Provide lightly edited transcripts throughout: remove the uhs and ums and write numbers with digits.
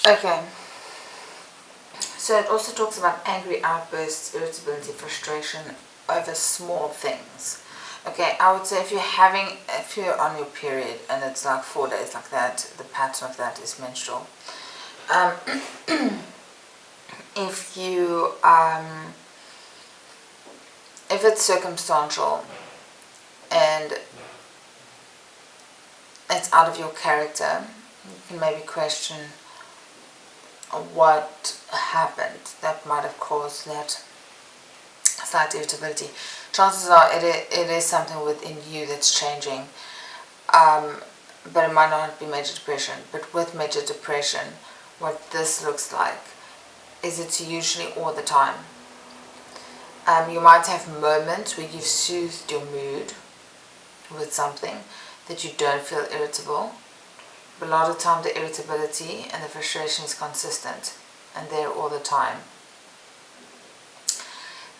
Okay. So it also talks about angry outbursts, irritability, frustration over small things. Okay, I would say if you're on your period and it's like 4 days like that, the pattern of that is menstrual. Um, if you, if it's circumstantial and it's out of your character, you can maybe question what happened that might have caused that slight irritability. Chances are it is something within you that's changing, but it might not be major depression. But with major depression, what this looks like is it's usually all the time. You might have moments where you've soothed your mood with something that you don't feel irritable, but a lot of the time the irritability and the frustration is consistent and there all the time.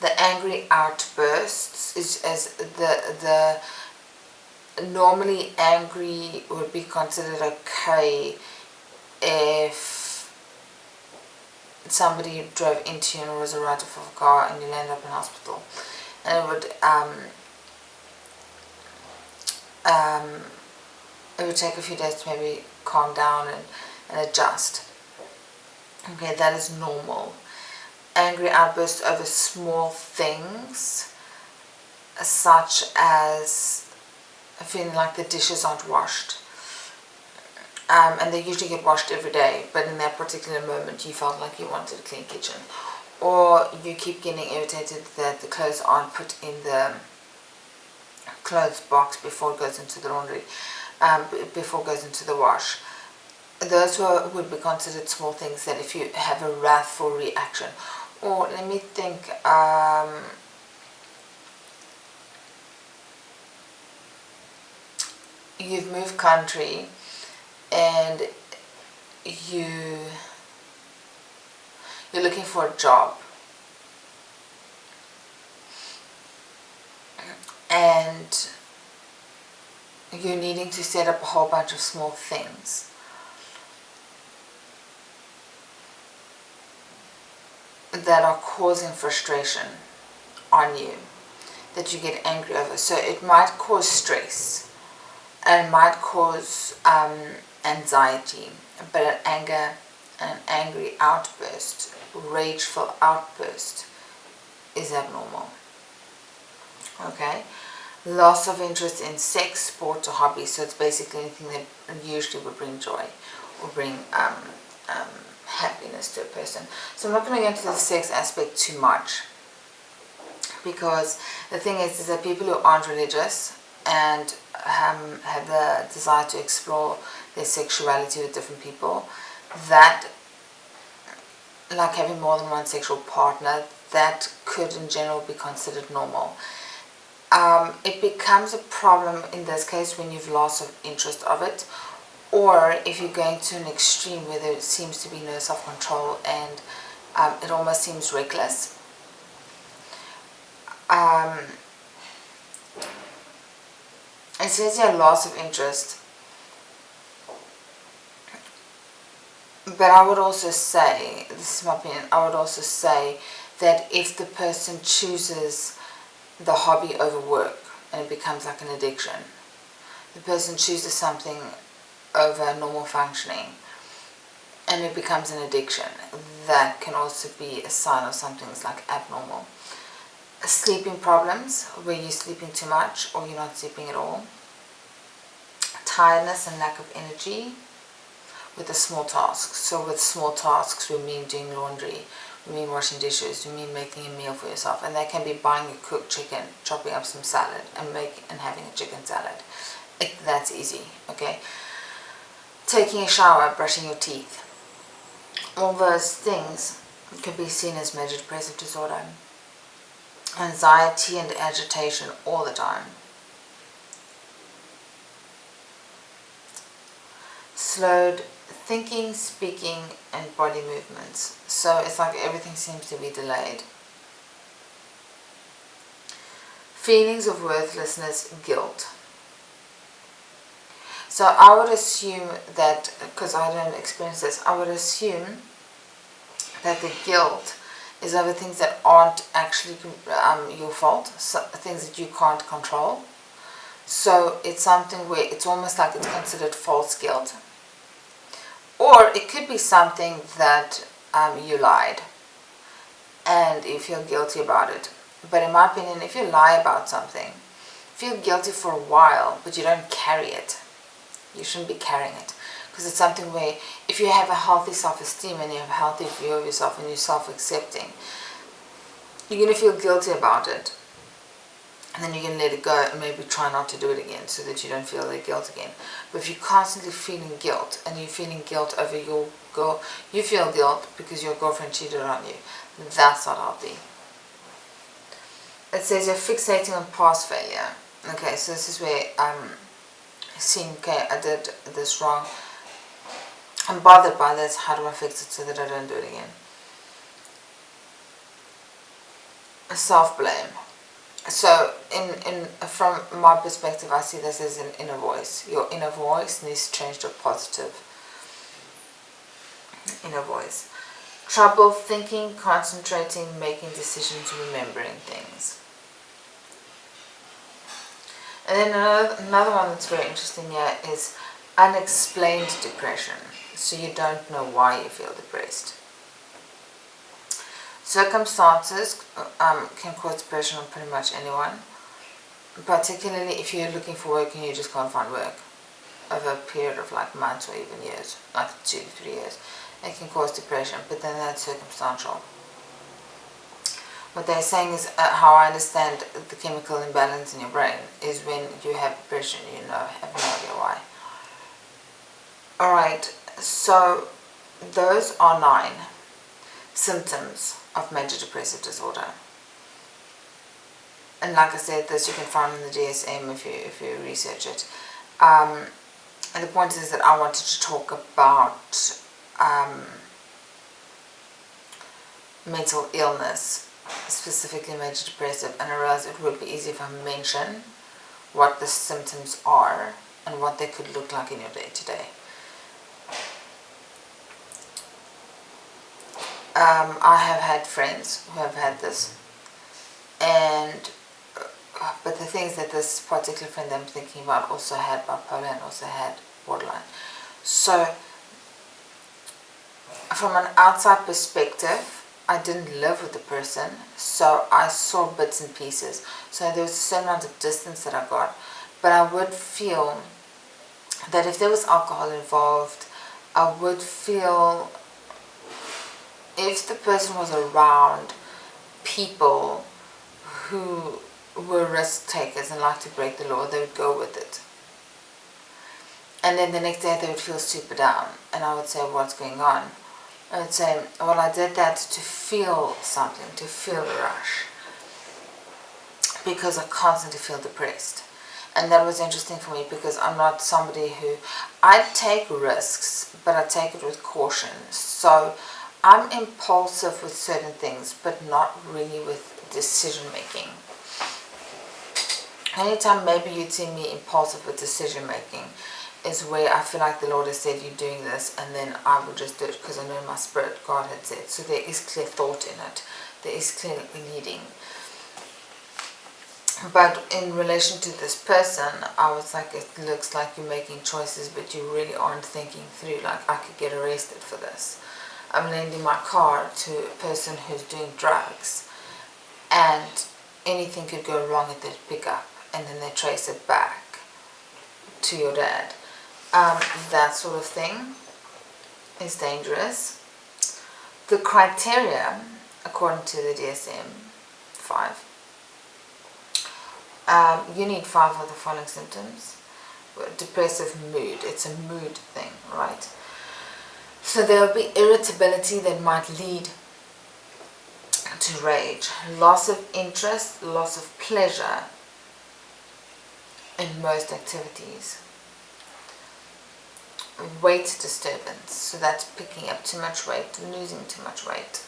The angry outbursts is as the normally angry would be considered okay if somebody drove into you and was a write-off of a car and you landed up in hospital, and it would take a few days to maybe calm down and adjust. Okay, that is normal. Angry outbursts over small things, such as feeling like the dishes aren't washed. And they usually get washed every day, but in that particular moment you felt like you wanted a clean kitchen. Or you keep getting irritated that the clothes aren't put in the clothes box before it goes into the laundry, before it goes into the wash. Those would be considered small things that if you have a wrathful reaction. Or let me think, you've moved country and you're looking for a job, and you're needing to set up a whole bunch of small things that are causing frustration on you, that you get angry over. So it might cause stress and it might cause anxiety, but an angry outburst, rageful outburst is abnormal. Okay, loss of interest in sex, sport, or hobbies. So it's basically anything that usually would bring joy or bring happiness to a person. So I'm not going to get into the sex aspect too much, because the thing is that people who aren't religious and have the desire to explore their sexuality with different people, that, like having more than one sexual partner, that could in general be considered normal. It becomes a problem in this case when you've lost of interest of it, or if you're going to an extreme where there seems to be no self-control and it almost seems reckless. It says here loss of interest, but I would also say, this is my opinion, I would also say that if the person chooses the hobby over work and it becomes like an addiction, the person chooses something over normal functioning and it becomes an addiction, that can also be a sign of something's like abnormal. Sleeping problems, where you're sleeping too much or you're not sleeping at all. Tiredness and lack of energy with the small tasks. So with small tasks, we mean doing laundry, we mean washing dishes, we mean making a meal for yourself, and that can be buying a cooked chicken, chopping up some salad and having a chicken salad. That's easy, okay? Taking a shower, brushing your teeth. All those things could be seen as major depressive disorder. Anxiety and agitation all the time. Slowed thinking, speaking, and body movements. So it's like everything seems to be delayed. Feelings of worthlessness, guilt. So So I would assume that, because I don't experience this, I would assume that the guilt is over things that aren't actually your fault, so things that you can't control. So it's something where it's almost like it's considered false guilt. Or it could be something that you lied and you feel guilty about it. But in my opinion, if you lie about something, feel guilty for a while, but you don't carry it. You shouldn't be carrying it. Because it's something where if you have a healthy self-esteem and you have a healthy view of yourself and you're self-accepting, you're going to feel guilty about it. And then you're going to let it go and maybe try not to do it again so that you don't feel the guilt again. But if you're constantly feeling guilt and you're feeling guilt over your girl, you feel guilt because your girlfriend cheated on you. That's not healthy. It says you're fixating on past failure. Okay, so this is where I'm seeing, okay, I did this wrong. I'm bothered by this. How do I fix it so that I don't do it again? Self-blame. So, from my perspective, I see this as an inner voice. Your inner voice needs to change to a positive inner voice. Trouble thinking, concentrating, making decisions, remembering things. And then another one that's very interesting here is unexplained depression. So you don't know why you feel depressed. Circumstances can cause depression on pretty much anyone, particularly if you're looking for work and you just can't find work over a period of like months or even years, like 2 to 3 years. It can cause depression, but then that's circumstantial. What they're saying is, how I understand the chemical imbalance in your brain is when you have depression, you have no idea why. Alright, so those are 9 symptoms of major depressive disorder. And like I said, this you can find in the DSM if you research it. And the point is that I wanted to talk about mental illness, specifically major depressive, and I realized it would be easy if I mention what the symptoms are and what they could look like in your day-to-day. I have had friends who have had this, but the things that this particular friend I'm thinking about also had bipolar and also had borderline. So from an outside perspective, I didn't live with the person, so I saw bits and pieces. So there was a certain amount of distance that I got, but I would feel that if there was alcohol involved, I would feel if the person was around people who were risk takers and liked to break the law, they would go with it. And then the next day they would feel super down, and I would say, what's going on? I would say, well, I did that to feel something, to feel the rush, because I constantly feel depressed. And that was interesting for me because I'm not somebody who, I take risks, but I take it with caution. So I'm impulsive with certain things, but not really with decision making. Anytime maybe you'd see me impulsive with decision making is where I feel like the Lord has said you're doing this, and then I will just do it because I know in my spirit God had said. So there is clear thought in it. There is clear leading. But in relation to this person, I was like, it looks like you're making choices, but you really aren't thinking through. Like, I could get arrested for this. I'm lending my car to a person who's doing drugs, and anything could go wrong at the pickup, and then they trace it back to your dad. That sort of thing is dangerous. The criteria, according to the DSM-5, you need 5 of the following symptoms. Depressive mood, it's a mood thing, right? So there will be irritability that might lead to rage, loss of interest, loss of pleasure in most activities, weight disturbance, so that's picking up too much weight, losing too much weight,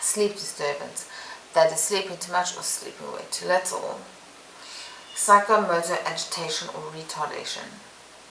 sleep disturbance, that is sleeping too much or sleeping way too little, Psychomotor agitation or retardation.